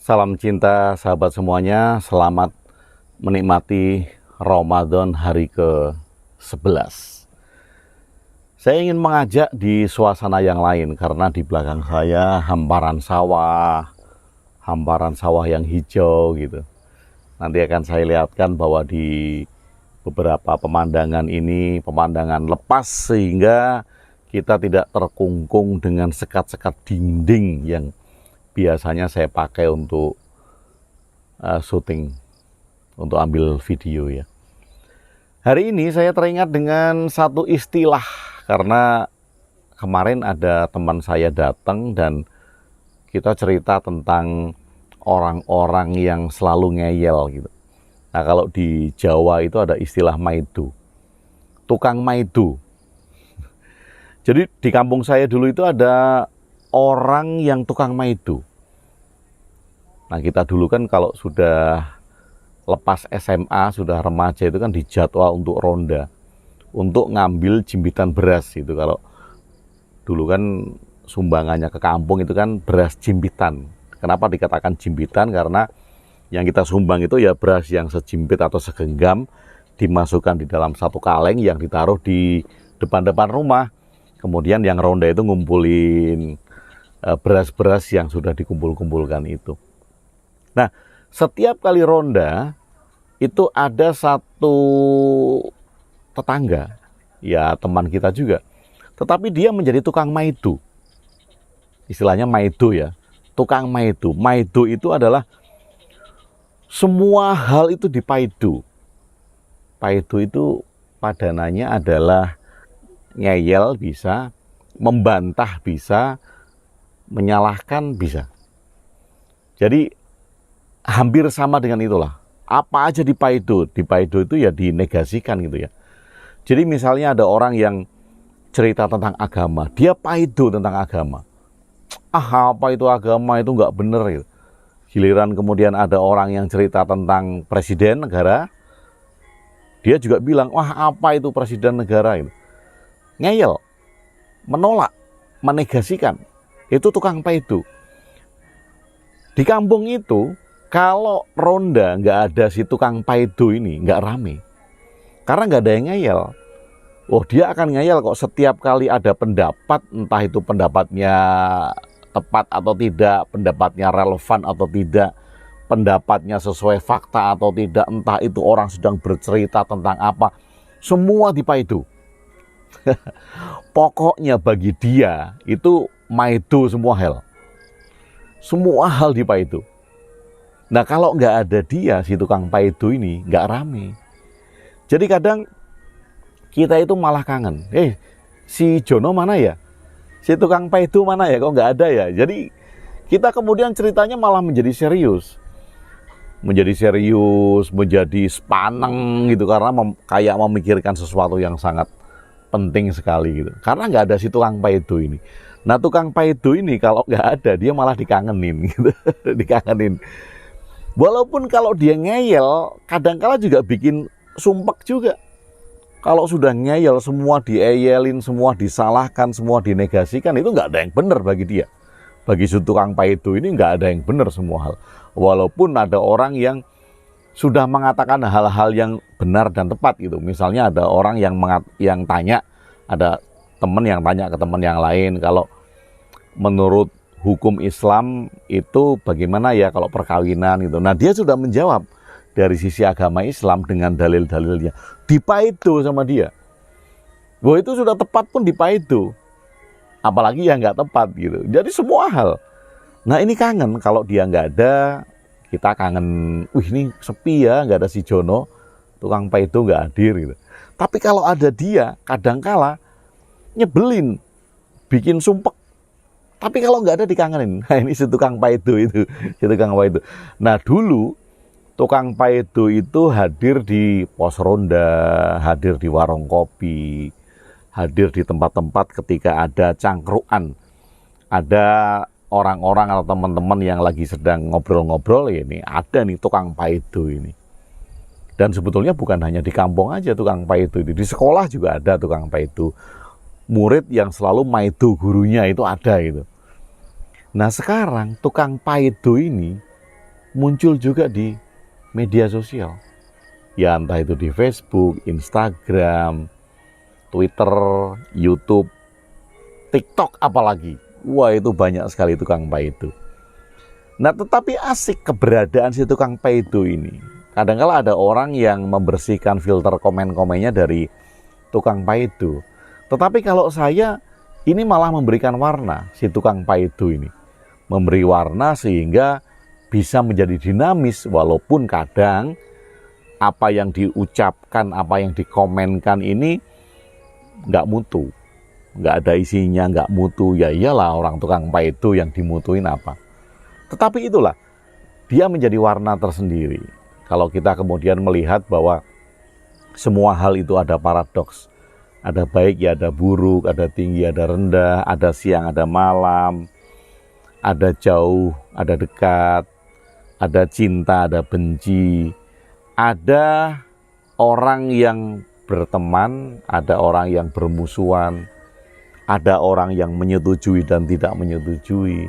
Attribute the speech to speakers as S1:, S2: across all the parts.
S1: Salam cinta sahabat semuanya, selamat menikmati Ramadan hari ke-11. Saya ingin mengajak di suasana yang lain karena di belakang saya hamparan sawah yang hijau gitu. Nanti akan saya lihatkan bahwa di beberapa pemandangan ini pemandangan lepas sehingga kita tidak terkungkung dengan sekat-sekat dinding yang biasanya saya pakai untuk syuting, untuk ambil video ya. Hari ini saya teringat dengan satu istilah karena kemarin ada teman saya datang dan kita cerita tentang orang-orang yang selalu ngeyel gitu. Nah kalau di Jawa itu ada istilah maidu, tukang maidu. Jadi di kampung saya dulu itu ada orang yang tukang maidu. Nah kita dulu kan kalau sudah lepas SMA, sudah remaja itu kan dijadwal untuk ronda, untuk ngambil jimbitan beras itu. Kalau dulu kan sumbangannya ke kampung itu kan beras jimbitan. Kenapa dikatakan jimbitan? Karena yang kita sumbang itu ya beras yang sejimbit atau segenggam, dimasukkan di dalam satu kaleng yang ditaruh di depan-depan rumah. Kemudian yang ronda itu ngumpulin beras-beras yang sudah dikumpul-kumpulkan itu. Nah, setiap kali ronda itu ada satu tetangga, ya teman kita juga. Tetapi dia menjadi tukang maidu. Istilahnya maidu ya, tukang maidu. Maidu itu adalah semua hal itu dipaidu. Paidu itu padanannya adalah ngeyel bisa, membantah bisa, menyalahkan bisa. Jadi hampir sama dengan itulah. Apa aja dipaidu itu ya dinegasikan gitu ya. Jadi misalnya ada orang yang cerita tentang agama, dia paidu tentang agama. Apa itu agama itu nggak bener gitu. Giliran kemudian ada orang yang cerita tentang presiden negara, dia juga bilang, wah apa itu presiden negara itu. Ngeyel, menolak, menegasikan. Itu tukang paidu. Di kampung itu, kalau ronda nggak ada si tukang paidu ini, nggak rame. Karena nggak ada yang ngeyel. Oh dia akan ngeyel kok setiap kali ada pendapat, entah itu pendapatnya tepat atau tidak, pendapatnya relevan atau tidak, pendapatnya sesuai fakta atau tidak, entah itu orang sedang bercerita tentang apa, semua dipaidu. Pokoknya bagi dia itu maidu semua hal. Semua hal dipaidu. Nah kalau nggak ada dia, si tukang paidu ini nggak rame. Jadi kadang kita itu malah kangen. Si Jono mana ya? Si tukang paidu mana ya? Kok nggak ada ya? Jadi kita kemudian ceritanya malah menjadi serius. Menjadi sepaneng gitu. Karena kayak memikirkan sesuatu yang sangat penting sekali gitu. Karena nggak ada si tukang paidu ini. Nah tukang paidu ini kalau nggak ada, dia malah dikangenin gitu. Dikangenin. Walaupun kalau dia ngeyel, kadangkala juga bikin sumpek juga. Kalau sudah ngeyel, semua dieyelin, semua disalahkan, semua dinegasikan, itu nggak ada yang benar bagi dia. Bagi si tukang paidu ini nggak ada yang benar semua hal. Walaupun ada orang yang sudah mengatakan hal-hal yang benar dan tepat gitu. Misalnya ada orang yang tanya, ada teman yang tanya ke teman yang lain, kalau menurut hukum Islam itu bagaimana ya kalau perkawinan gitu. Nah dia sudah menjawab dari sisi agama Islam dengan dalil-dalilnya. Dipaidu sama dia. Wah itu sudah tepat pun dipaidu. Apalagi yang nggak tepat gitu. Jadi semua hal. Nah ini kangen kalau dia nggak ada, kita kangen. Ini sepi ya, nggak ada si Jono, tukang paidu nggak hadir gitu. Tapi kalau ada dia, kadangkala nyebelin, bikin sumpek. Tapi kalau nggak ada dikangenin. Nah ini si tukang paidu itu, si tukang paidu. Nah dulu tukang paidu itu hadir di pos ronda, hadir di warung kopi, hadir di tempat-tempat ketika ada cangkruan, ada orang-orang atau teman-teman yang lagi sedang ngobrol-ngobrol, ya ini ada nih tukang paidu ini. Dan sebetulnya bukan hanya di kampung aja tukang paidu itu, di sekolah juga ada tukang paidu. Murid yang selalu maidu gurunya itu ada gitu. Nah sekarang tukang paidu ini muncul juga di media sosial. Ya entah itu di Facebook, Instagram, Twitter, YouTube, TikTok apalagi. Wah, itu banyak sekali tukang paido. Nah, tetapi asik keberadaan si tukang paido ini. Kadang-kala ada orang yang membersihkan filter komen-komennya dari tukang paido. Tetapi kalau saya, ini malah memberikan warna si tukang paido ini. Memberi warna sehingga bisa menjadi dinamis, walaupun kadang apa yang diucapkan, apa yang dikomenkan ini nggak mutu. Nggak ada isinya, nggak mutu. Ya iyalah, orang tukang paido yang dimutuin apa. Tetapi itulah, dia menjadi warna tersendiri. Kalau kita kemudian melihat bahwa semua hal itu ada paradoks. Ada baik, ya ada buruk, ada tinggi, ada rendah, ada siang, ada malam, ada jauh, ada dekat, ada cinta, ada benci, ada orang yang berteman, ada orang yang bermusuhan, ada orang yang menyetujui dan tidak menyetujui,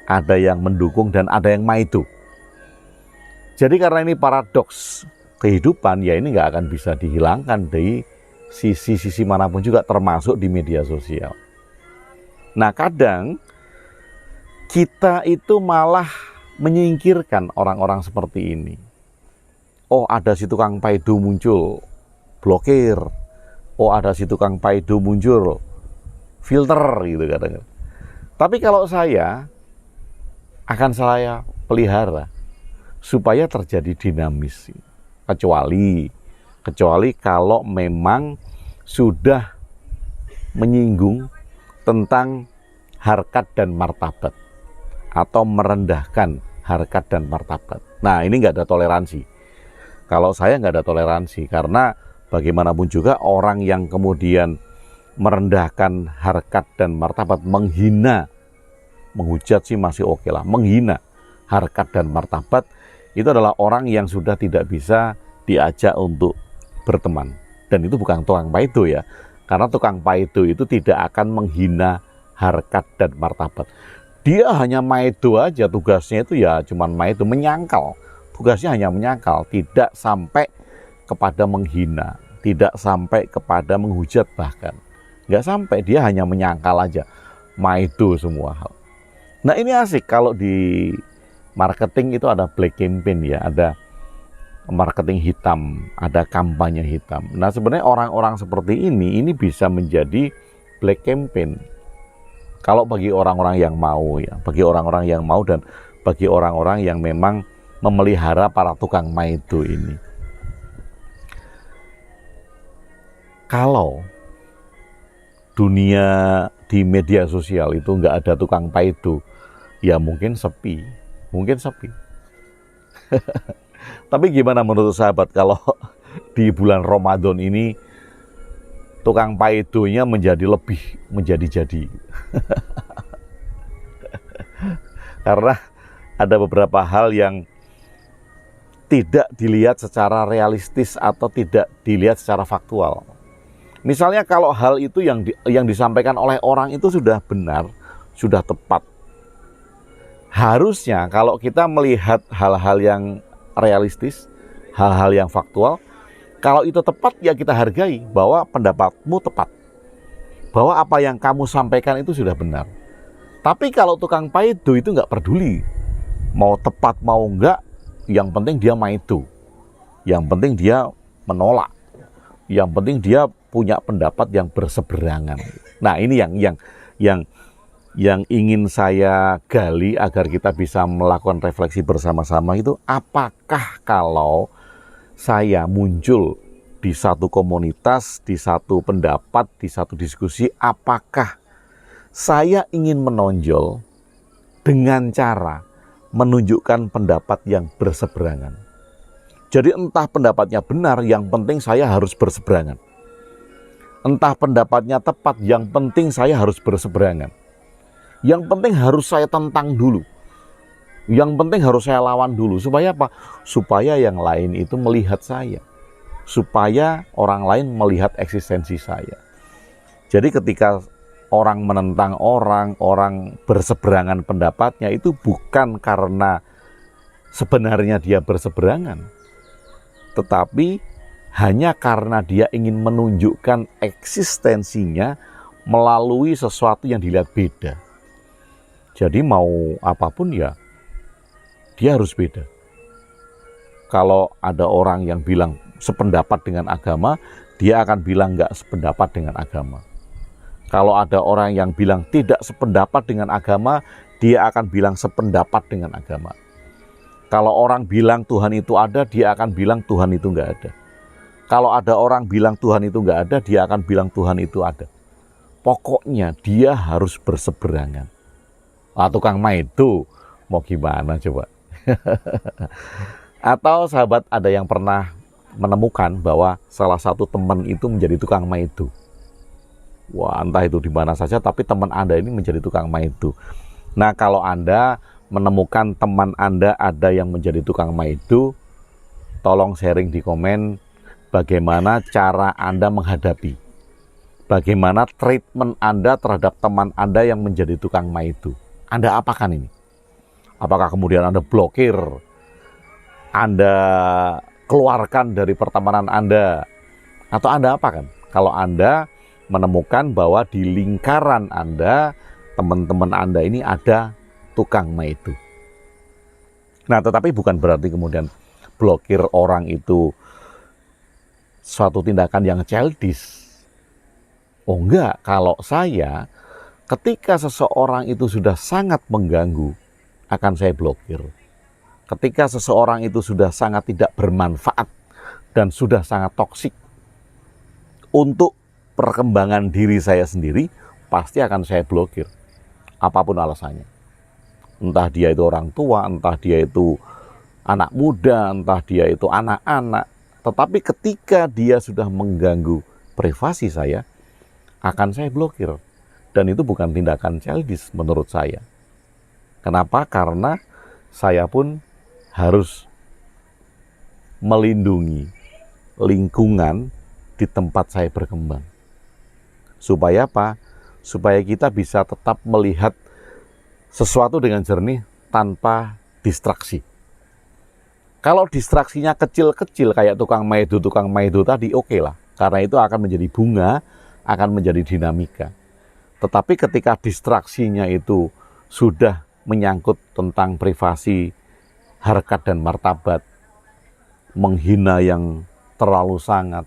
S1: ada yang mendukung dan ada yang maido. Jadi karena ini paradoks kehidupan, ya ini nggak akan bisa dihilangkan dari sisi-sisi manapun juga, termasuk di media sosial. Nah, kadang kita itu malah menyingkirkan orang-orang seperti ini. Oh, ada si tukang paido muncul, blokir. Oh, ada si tukang paido muncul, filter gitu kadang-kadang. Tapi kalau saya akan saya pelihara supaya terjadi dinamis. Kecuali kalau memang sudah menyinggung tentang harkat dan martabat atau merendahkan harkat dan martabat. Nah, ini nggak ada toleransi. Kalau saya nggak ada toleransi, karena bagaimanapun juga orang yang kemudian merendahkan harkat dan martabat, menghina, menghujat sih masih oke lah, menghina harkat dan martabat, itu adalah orang yang sudah tidak bisa diajak untuk berteman. Dan itu bukan tukang paido ya, karena tukang paido itu tidak akan menghina harkat dan martabat. Dia hanya maido aja, tugasnya itu ya cuman maido, menyangkal. Tugasnya hanya menyangkal, tidak sampai kepada menghina, tidak sampai kepada menghujat bahkan. Nggak sampai, dia hanya menyangkal aja, maido semua hal. Nah, ini asik kalau di marketing itu ada black campaign ya, ada marketing hitam, ada kampanye hitam. Nah, sebenarnya orang-orang seperti ini bisa menjadi black campaign. Kalau bagi orang-orang yang mau ya, bagi orang-orang yang mau dan bagi orang-orang yang memang memelihara para tukang maido ini. Kalau dunia di media sosial itu nggak ada tukang paido, ya mungkin sepi. Tapi gimana menurut sahabat kalau di bulan Ramadan ini tukang paidonya menjadi-jadi. Karena ada beberapa hal yang tidak dilihat secara realistis atau tidak dilihat secara faktual. Misalnya kalau hal itu yang disampaikan oleh orang itu sudah benar, sudah tepat. Harusnya kalau kita melihat hal-hal yang realistis, hal-hal yang faktual, kalau itu tepat ya kita hargai bahwa pendapatmu tepat. Bahwa apa yang kamu sampaikan itu sudah benar. Tapi kalau tukang paido itu nggak peduli. Mau tepat mau enggak, yang penting dia maido. Yang penting dia menolak. Yang penting dia punya pendapat yang berseberangan. Nah, ini yang ingin saya gali agar kita bisa melakukan refleksi bersama-sama itu, apakah kalau saya muncul di satu komunitas, di satu pendapat, di satu diskusi, apakah saya ingin menonjol dengan cara menunjukkan pendapat yang berseberangan. Jadi entah pendapatnya benar, yang penting saya harus berseberangan. Entah pendapatnya tepat, yang penting saya harus berseberangan. Yang penting harus saya tentang dulu. Yang penting harus saya lawan dulu. Supaya apa? Supaya yang lain itu melihat saya. Supaya orang lain melihat eksistensi saya. Jadi ketika orang menentang orang berseberangan pendapatnya, itu bukan karena sebenarnya dia berseberangan, tetapi hanya karena dia ingin menunjukkan eksistensinya melalui sesuatu yang dilihat beda. Jadi mau apapun ya, dia harus beda. Kalau ada orang yang bilang sependapat dengan agama, dia akan bilang nggak sependapat dengan agama. Kalau ada orang yang bilang tidak sependapat dengan agama, dia akan bilang sependapat dengan agama. Kalau orang bilang Tuhan itu ada, dia akan bilang Tuhan itu nggak ada. Kalau ada orang bilang Tuhan itu nggak ada, dia akan bilang Tuhan itu ada. Pokoknya dia harus berseberangan. Tukang maido, mau gimana coba? Atau sahabat ada yang pernah menemukan bahwa salah satu teman itu menjadi tukang maido. Wah, entah itu di mana saja, tapi teman Anda ini menjadi tukang maido. Nah, kalau Anda menemukan teman Anda ada yang menjadi tukang maido, tolong sharing di komen bagaimana cara Anda menghadapi. Bagaimana treatment Anda terhadap teman Anda yang menjadi tukang maido. Anda apakan ini? Apakah kemudian Anda blokir? Anda keluarkan dari pertemanan Anda? Atau Anda apakan? Kalau Anda menemukan bahwa di lingkaran Anda, teman-teman Anda ini ada tukang maido. Nah, tetapi bukan berarti kemudian blokir orang itu suatu tindakan yang childish. Oh enggak, kalau saya ketika seseorang itu sudah sangat mengganggu, akan saya blokir. Ketika seseorang itu sudah sangat tidak bermanfaat dan sudah sangat toksik untuk perkembangan diri saya sendiri, pasti akan saya blokir. Apapun alasannya. Entah dia itu orang tua, entah dia itu anak muda, entah dia itu anak-anak. Tetapi ketika dia sudah mengganggu privasi saya, akan saya blokir. Dan itu bukan tindakan childish menurut saya. Kenapa? Karena saya pun harus melindungi lingkungan di tempat saya berkembang. Supaya apa? Supaya kita bisa tetap melihat sesuatu dengan jernih tanpa distraksi. Kalau distraksinya kecil-kecil kayak tukang maido tadi, oke lah. Karena itu akan menjadi bunga, akan menjadi dinamika. Tetapi ketika distraksinya itu sudah menyangkut tentang privasi, harkat dan martabat, menghina yang terlalu sangat,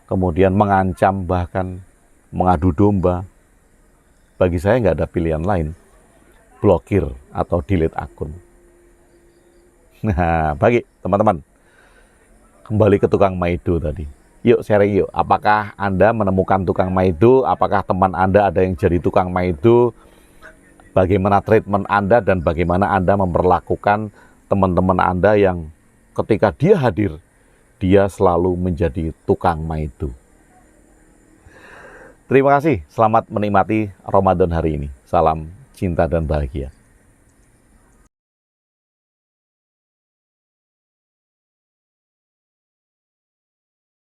S1: kemudian mengancam bahkan mengadu domba, bagi saya nggak ada pilihan lain, blokir atau delete akun. Nah, bagi teman-teman, kembali ke tukang maido tadi. Yuk sharing yuk, apakah Anda menemukan tukang maido, apakah teman Anda ada yang jadi tukang maido, bagaimana treatment Anda dan bagaimana Anda memperlakukan teman-teman Anda yang ketika dia hadir, dia selalu menjadi tukang maido. Terima kasih, selamat menikmati Ramadan hari ini. Salam cinta dan bahagia.